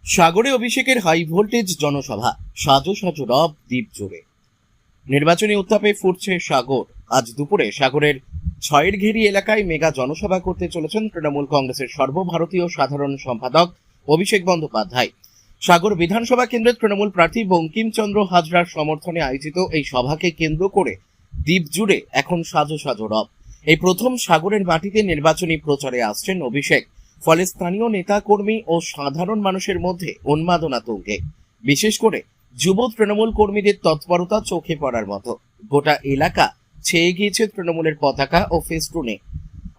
সাগরে অভিষেকের high voltage জনসভা, সাজো সাজো রব দ্বীপ জুড়ে। নির্বাচনী উত্তাপে ফুটছে সাগর। আজ দুপুরে সাগরের ছয়ের ঘেরি এলাকায় মেগা জনসভা করতে চলেছেন তৃণমূল কংগ্রেসের সর্বভারতীয় সাধারণ সম্পাদক অভিষেক বন্দ্যোপাধ্যায়। সাগর বিধানসভা কেন্দ্রের তৃণমূল প্রার্থী বঙ্কিমচন্দ্র হাজরার সমর্থনে আয়োজিত এই সভাকে কেন্দ্র করে দ্বীপ জুড়ে এখন সাজো সাজো রব। এই প্রথম সাগরের মাটিতে নির্বাচনী প্রচারে আসছেন অভিষেক। ফলে স্থানীয় নেতা কর্মী ও সাধারণ মানুষের মধ্যে উন্মাদনা তুঙ্গে। বিশেষ করে যুব তৃণমূল কর্মীদের তৎপরতা চোখে পড়ার মতো। গোটা এলাকা ছেয়ে গিয়েছে তৃণমূলের পতাকা ও ফেস্টুনে।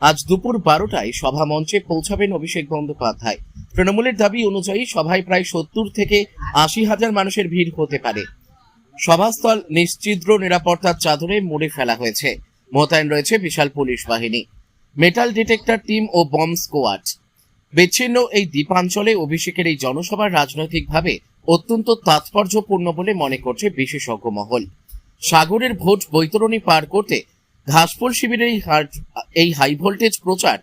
আজ দুপুর 12টায় সভা মঞ্চে পৌঁছাবেন অভিষেক বন্দ্যোপাধ্যায়। তৃণমূলের দাবি অনুযায়ী সভায় প্রায় 70 থেকে 80 হাজার মানুষের ভিড় হতে পারে। সভাস্থল নিশ্চিদ্র নিরাপত্তার চাদরে মুড়ে ফেলা হয়েছে। মোতায়েন রয়েছে বিশাল পুলিশ বাহিনী, মেটাল ডিটেক্টর টিম ও বম্ব স্কোয়াড। বিচ্ছিন্ন এই দ্বীপাঞ্চলে অভিষেকের এই জনসভা রাজনৈতিকভাবে অত্যন্ত তাৎপর্যপূর্ণ বলে মনে করছে বিশেষজ্ঞ মহল। সাগরের ভোট বৈতরণী পার করতে ঘাসফুল শিবিরের এই হাই ভোল্টেজ প্রচার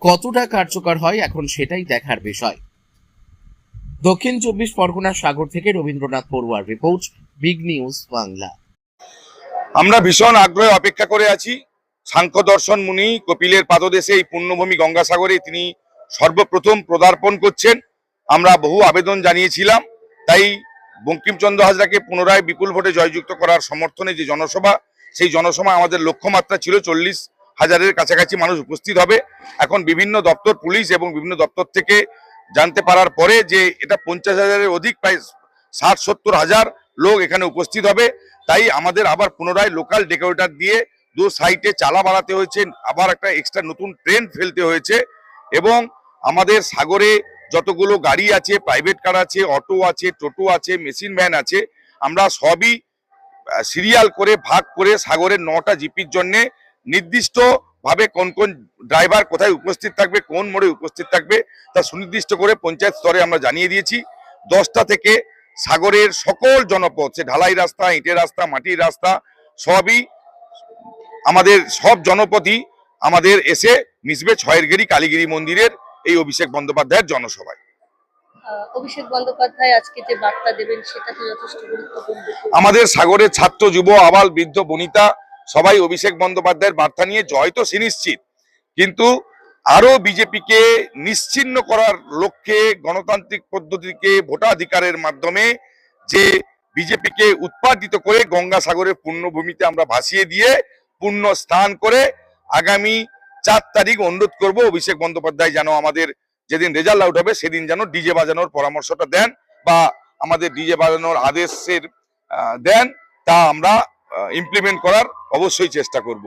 কতটা কার্যকর হয় এখন সেটাই দেখার বিষয়। দক্ষিণ 24 পরগনা সাগর থেকে রবীন্দ্রনাথ পড়ুয়ার রিপোর্ট, বিগ নিউজ বাংলা। আমরা ভীষণ আগ্রহে অপেক্ষা করে আছি। সাংখ্য দর্শন মুনি কপিলের পাদদেশে এই পুণ্যভূমি গঙ্গাসাগরে তিনি সর্বপ্রথম পদার্পণ করছেন। আমরা বহু আবেদন জানিয়েছিলাম, তাই বঙ্কিমচন্দ্র হাজরাকে পুনরায় বিপুল ভোটে জয়যুক্ত করার সমর্থনে যে জনসভা, সেই জনসভা আমাদের লক্ষ্যমাত্রা ছিল 40,000-এর কাছাকাছি মানুষ উপস্থিত হবে। এখন বিভিন্ন দপ্তর, পুলিশ এবং বিভিন্ন দপ্তর থেকে জানতে পারার পরে যে এটা 50,000-এর অধিক, প্রায় 60-70 হাজার লোক এখানে উপস্থিত হবে। তাই আমাদের আবার পুনরায় লোকাল ডেকোরেটর দিয়ে দু সাইডে চালা বাড়াতে হয়েছে, আবার একটা এক্সট্রা নতুন ট্রেন ফেলতে হয়েছে। এবং আমাদের সাগরে যতগুলো গাড়ি আছে, প্রাইভেট কার আছে, অটো আছে, টোটো আছে, মেশিন ভ্যান আছে, আমরা সবই সিরিয়াল করে ভাগ করে সাগরের 9টা জিপির জন্য নির্দিষ্ট ভাবে কোন কোন ড্রাইভার কোথায় উপস্থিত থাকবে, কোন মোড়ে উপস্থিত থাকবে তা সুনির্দিষ্ট করে পঞ্চায়েত স্তরে আমরা জানিয়ে দিয়েছি। 10টা থেকে সাগরের সকল জনপদ, সে ঢালাই রাস্তা, ইটের রাস্তা, মাটির রাস্তা, সবই আমাদের সব জনপদই আমাদের এসে মিশবে ছয়ের ঘেরি কালীগিরি মন্দিরের এই অভিষেক বন্দ্যোপাধ্যায়ের জনসভায়। অভিষেক বন্দ্যোপাধ্যায় আজকে যে বার্তা দেবেন সেটা তো যথেষ্ট গুরুত্বপূর্ণ। আমাদের সাগরের ছাত্র, যুব, আবাল, বৃদ্ধ, বনিতা সবাই অভিষেক বন্দ্যোপাধ্যায়ের বার্তা নিয়ে জয় তো সুনিশ্চিত, কিন্তু আরো বিজেপিকে নিশ্চিহ্ন করার লক্ষ্যে গণতান্ত্রিক পদ্ধতিকে ভোটাধিকারের মাধ্যমে যে বিজেপিকে উৎপাদিত করে গঙ্গাসাগরের পুণ্যভূমিতে আমরা ভাসিয়ে দিয়ে পুণ্য স্নান করে আগামী 4 তারিখ অনুরোধ করব অভিষেক বন্দ্যোপাধ্যায় যেন আমাদের যেদিন রেজাল্ট আউট হবে সেদিন যেন ডিজে বাজানোর পরামর্শটা দেন বা আমাদের ডিজে বাজানোর আদেশের দেন, তা আমরা ইমপ্লিমেন্ট করার অবশ্যই চেষ্টা করব।